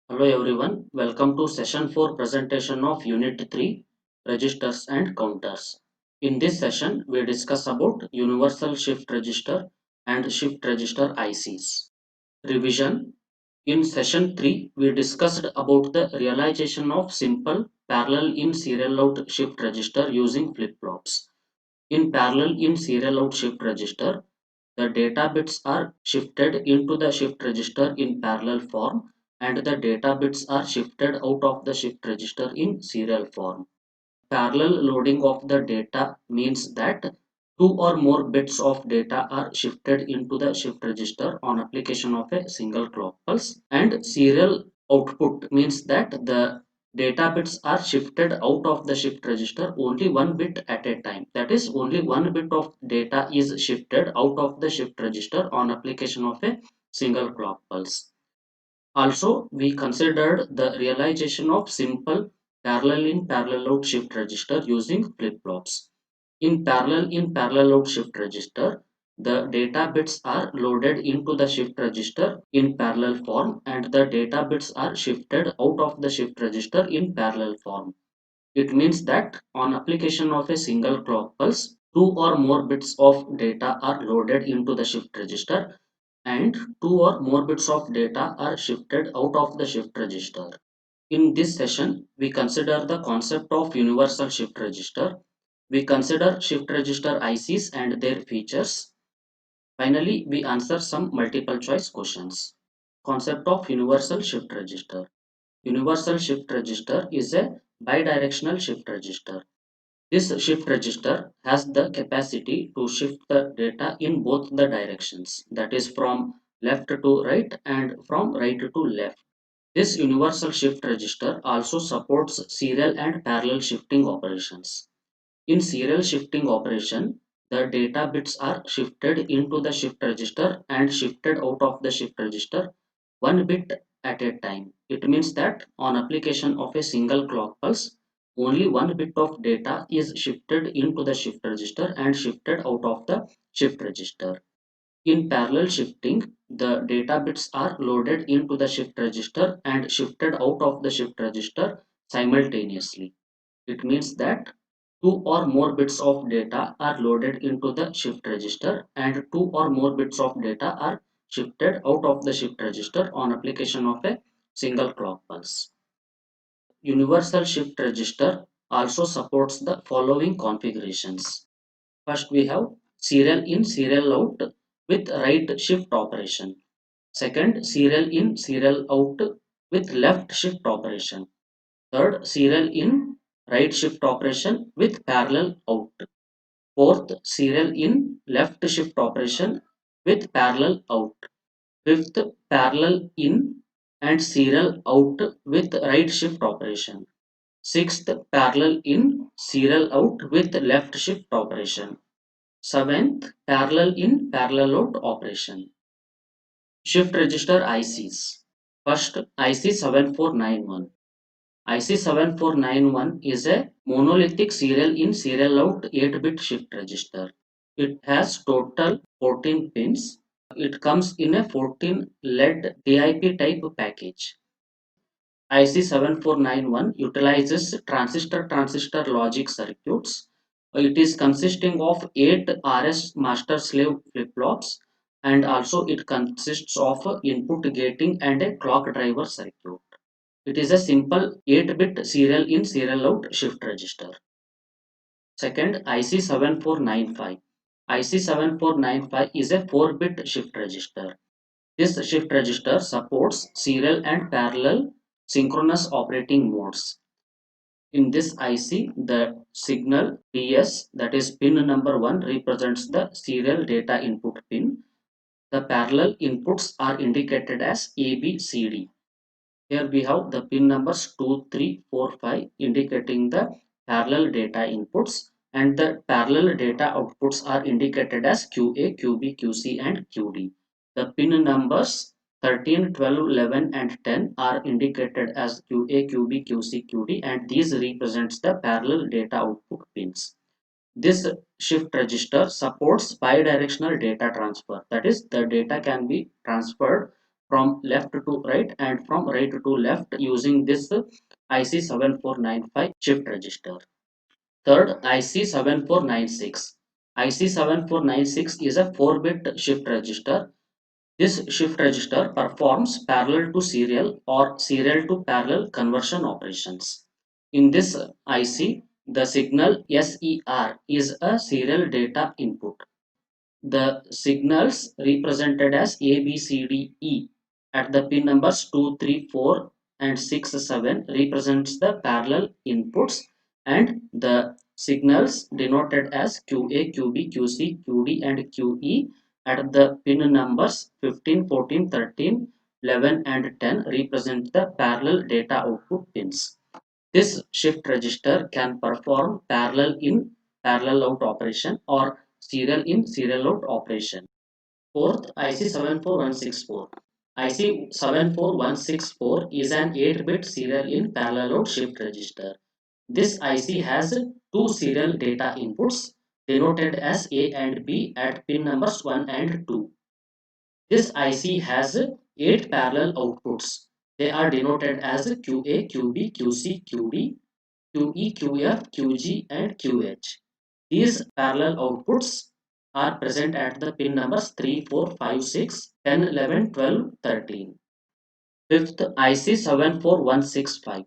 Hello everyone, welcome to session 4 presentation of Unit 3 Registers and Counters. In this session, we discuss about Universal Shift Register and Shift Register ICs. Revision. In session 3, we discussed about the realization of simple parallel in serial out shift register using flip-flops. In parallel in serial out shift register, the data bits are shifted into the shift register in parallel form and the data bits are shifted out of the shift register in serial form. Parallel loading of the data means that two or more bits of data are shifted into the shift register on application of a single clock pulse, and serial output means that the data bits are shifted out of the shift register only one bit at a time. That is, only one bit of data is shifted out of the shift register on application of a single clock pulse. Also, we considered the realization of simple parallel in parallel out shift register using flip-flops. In parallel out shift register, the data bits are loaded into the shift register in parallel form and the data bits are shifted out of the shift register in parallel form. It means that on application of a single clock pulse, two or more bits of data are loaded into the shift register and two or more bits of data are shifted out of the shift register. In this session, we consider the concept of universal shift register. We consider shift register ICs and their features. Finally, we answer some multiple choice questions. Concept of universal shift register. Universal shift register is a bidirectional shift register. This shift register has the capacity to shift the data in both the directions, that is from left to right and from right to left. This universal shift register also supports serial and parallel shifting operations. In serial shifting operation, the data bits are shifted into the shift register and shifted out of the shift register one bit at a time. It means that on application of a single clock pulse, only one bit of data is shifted into the shift register and shifted out of the shift register. In parallel shifting, the data bits are loaded into the shift register and shifted out of the shift register simultaneously. It means that two or more bits of data are loaded into the shift register and two or more bits of data are shifted out of the shift register on application of a single clock pulse. Universal shift register also supports the following configurations. First, we have serial in, serial out with right shift operation. Second, serial in, serial out with left shift operation. Third, serial in, right shift operation with parallel out. Fourth, serial in, left shift operation with parallel out. Fifth, parallel in and serial out with right shift operation. Sixth, parallel in, serial out with left shift operation. Seventh, parallel in, parallel out operation. Shift register ICs. First, IC 7491. IC 7491 is a monolithic serial in serial out 8-bit shift register. It has total 14 pins. It comes in a 14 LED DIP type package. IC 7491 utilizes transistor logic circuits. It is consisting of 8 RS master slave flip-flops and also it consists of input gating and a clock driver circuit. It is a simple 8-bit serial in serial out shift register. Second, IC 7495. IC 7495 is a 4-bit shift register. This shift register supports serial and parallel synchronous operating modes. In this IC, the signal PS, that is pin number 1, represents the serial data input pin. The parallel inputs are indicated as ABCD. Here we have the pin numbers 2, 3, 4, 5 indicating the parallel data inputs and the parallel data outputs are indicated as QA, QB, QC and QD. The pin numbers 13, 12, 11 and 10 are indicated as QA, QB, QC, QD and these represents the parallel data output pins. This shift register supports bidirectional data transfer. That is, the data can be transferred from left to right and from right to left using this IC7495 shift register. Third, IC7496. IC7496 is a 4-bit shift register. This shift register performs parallel to serial or serial to parallel conversion operations. In this IC, the signal SER is a serial data input. The signals represented as A, B, C, D, E at the pin numbers 2, 3, 4 and 6, 7 represents the parallel inputs, and the signals denoted as QA, QB, QC, QD and QE at the pin numbers 15, 14, 13, 11 and 10 represent the parallel data output pins. This shift register can perform parallel in parallel out operation or serial in serial out operation. Fourth, IC74164. IC74164 is an 8-bit serial in parallel out shift register. This IC has two serial data inputs denoted as A and B at pin numbers 1 and 2. This IC has 8 parallel outputs. They are denoted as QA, QB, QC, QD, QE, QF, QG and QH. These parallel outputs are present at the pin numbers 3, 4, 5, 6, 10, 11, 12, 13. Fifth, IC74165.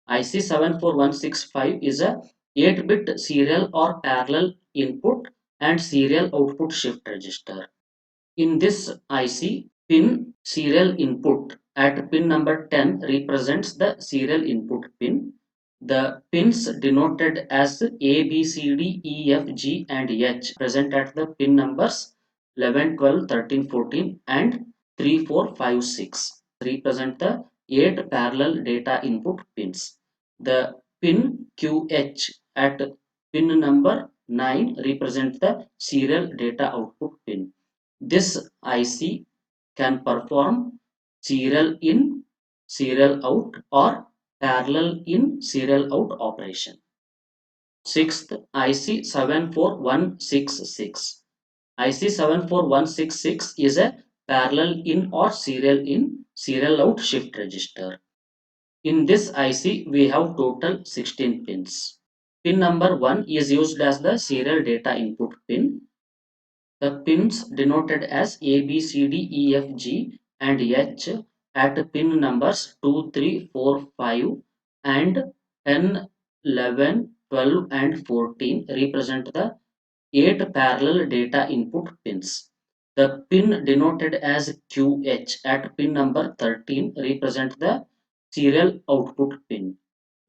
IC74165 is a 8-bit serial or parallel input and serial output shift register. In this IC, pin serial input at pin number 10 represents the serial input pin. The pins denoted as A, B, C, D, E, F, G and H present at the pin numbers 11, 12, 13, 14 and 3, 4, 5, 6 represent the 8 parallel data input pins. The pin QH at pin number 9 represents the serial data output pin. This IC can perform serial in, serial out or parallel in, serial out operation. Sixth, IC74166. IC74166 is a parallel in or serial in, serial out shift register. In this IC, we have total 16 pins. Pin number 1 is used as the serial data input pin. The pins denoted as A, B, C, D, E, F, G and H at pin numbers 2, 3, 4, 5 and 10, 11, 12 and 14 represent the 8 parallel data input pins. The pin denoted as QH at pin number 13 represent the serial output pin.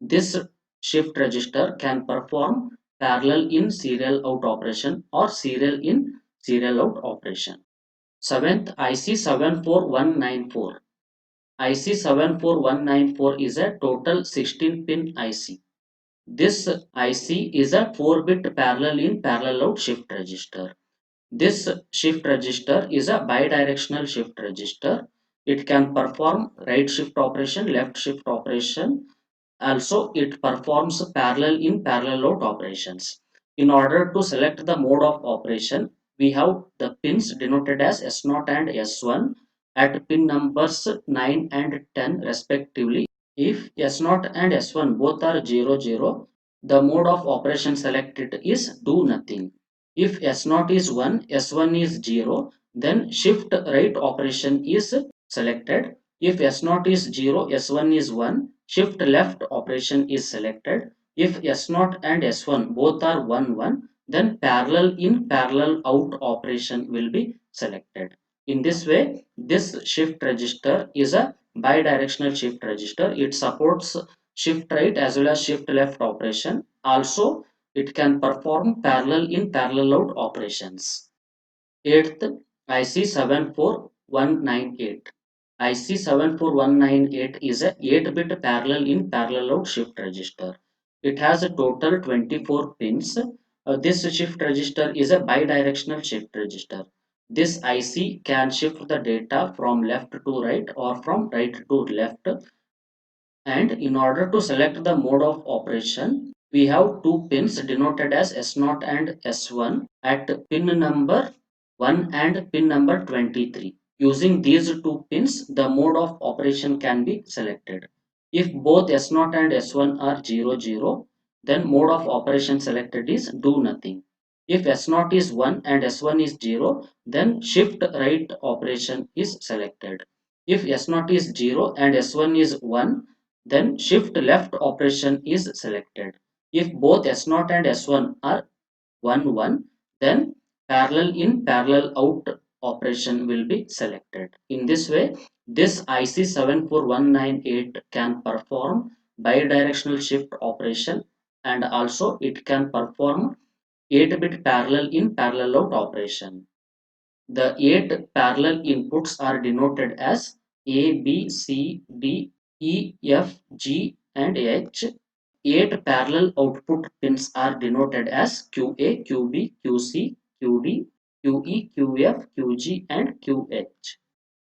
This shift register can perform parallel in serial out operation or serial in serial out operation. Seventh, IC74194. IC74194 is a total 16 pin IC. This IC is a 4-bit parallel in parallel out shift register. This shift register is a bidirectional shift register. It can perform right shift operation, left shift operation. Also, it performs parallel in parallel out operations. In order to select the mode of operation, we have the pins denoted as S0 and S1 at pin numbers 9 and 10 respectively. If S0 and S1 both are 0, 0, the mode of operation selected is do nothing. If S0 is 1, S1 is 0, then shift right operation is selected. If S0 is 0, S1 is 1, shift left operation is selected. If S0 and S1 both are 1, 1, then parallel in parallel out operation will be selected. In this way, this shift register is a bidirectional shift register. It supports shift right as well as shift left operation. Also, it can perform parallel in parallel out operations. Eighth, IC74198. IC74198 is a 8-bit parallel in parallel out shift register. It has a total 24 pins. This shift register is a bidirectional shift register. This IC can shift the data from left to right or from right to left. And in order to select the mode of operation, we have two pins denoted as S0 and S1 at pin number 1 and pin number 23. Using these two pins, the mode of operation can be selected. If both S0 and S1 are 0, 0, then mode of operation selected is do nothing. If S0 is 1 and S1 is 0, then shift right operation is selected. If S0 is 0 and S1 is 1, then shift left operation is selected. If both S0 and S1 are 1 1, then parallel in parallel out operation will be selected. In this way, this IC 74198 can perform bidirectional shift operation, and also it can perform 8-bit parallel in parallel out operation. The 8 parallel inputs are denoted as A, B, C, D, E, F, G and H. 8 parallel output pins are denoted as QA, QB, QC, QD, QE, QF, QG and QH.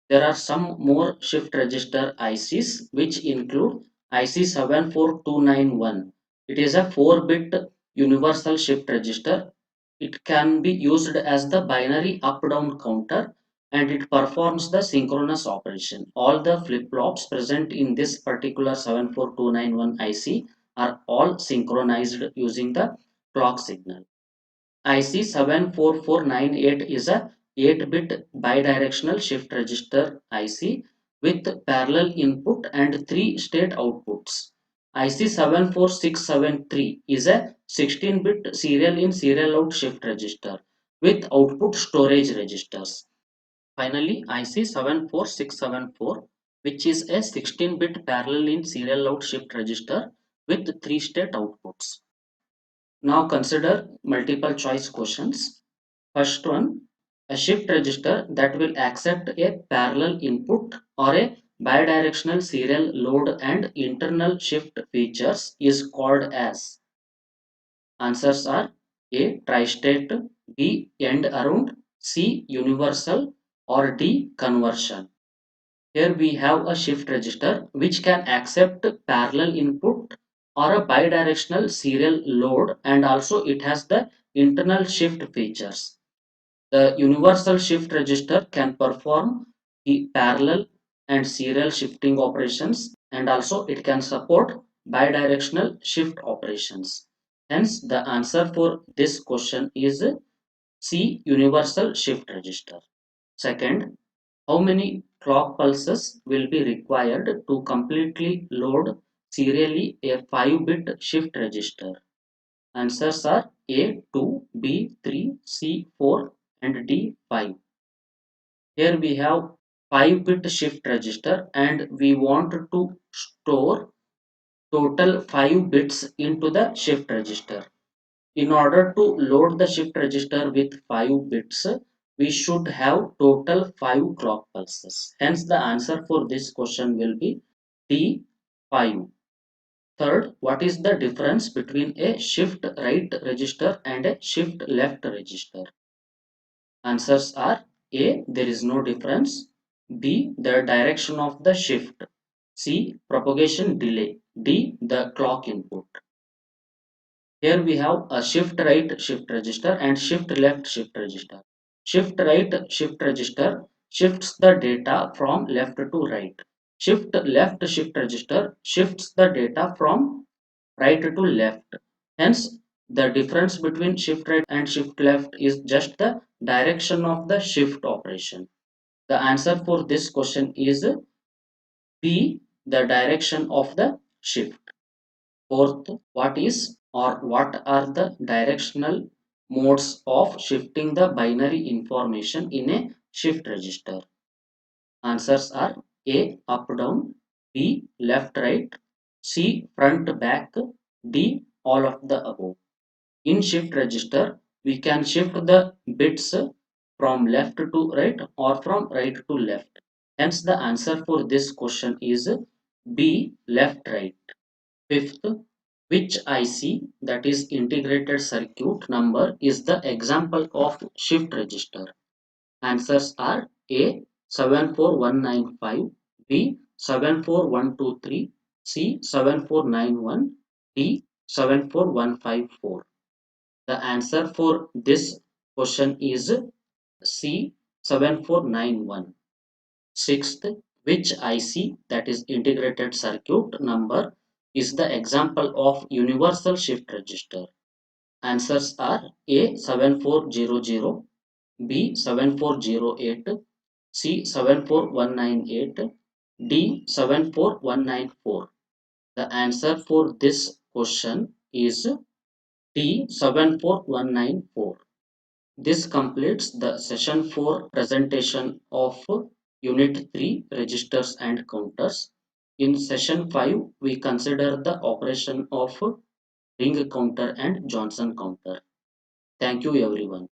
There are some more shift register ICs which include IC 74291. It is a 4-bit universal shift register. It can be used as the binary up-down counter, and it performs the synchronous operation. All the flip-flops present in this particular 74291 IC are all synchronized using the clock signal. IC 74498 is a 8-bit bidirectional shift register IC with parallel input and 3 state outputs. IC 74673 is a 16-bit serial in serial out shift register with output storage registers. Finally, IC 74674, which is a 16-bit parallel in serial out shift register with 3 state outputs. Now consider multiple choice questions. First one, a shift register that will accept a parallel input or a bidirectional serial load and internal shift features is called as. Answers are A. Tri-state, B. End around, C. Universal or D. Conversion. Here we have a shift register which can accept parallel input or a bidirectional serial load, and also it has the internal shift features. The universal shift register can perform the parallel and serial shifting operations, and also it can support bidirectional shift operations. Hence, the answer for this question is C. Universal shift register. Second, how many clock pulses will be required to completely load serially a 5-bit shift register? Answers are A 2, B 3, C 4 and D 5. Here we have 5-bit shift register and we want to store total 5 bits into the shift register. In order to load the shift register with 5 bits, we should have total 5 clock pulses. Hence the answer for this question will be D 5. Third, what is the difference between a shift right register and a shift left register? Answers are A. There is no difference. B. The direction of the shift. C. Propagation delay. D. The clock input. Here we have a shift right shift register and shift left shift register. Shift right shift register shifts the data from left to right. Shift left shift register shifts the data from right to left. Hence, the difference between shift right and shift left is just the direction of the shift operation. The answer for this question is B, the direction of the shift. Fourth, what is or what are the directional modes of shifting the binary information in a shift register? Answers are A, up down, B, left right, C, front back, D, all of the above. In shift register, we can shift the bits from left to right or from right to left. Hence, the answer for this question is B, left right. Fifth, which IC, that is integrated circuit number, is the example of shift register? Answers are A 74195, B 74123, C 7491, D 74154. The answer for this question is C 7491. Sixth, which IC, that is integrated circuit number, is the example of universal shift register? Answers are A 7400, B 7408, C 74198, D 74194. The answer for this question is D 74194. This completes the session 4 presentation of Unit 3 registers and counters. In session 5, we consider the operation of ring counter and Johnson counter. Thank you everyone.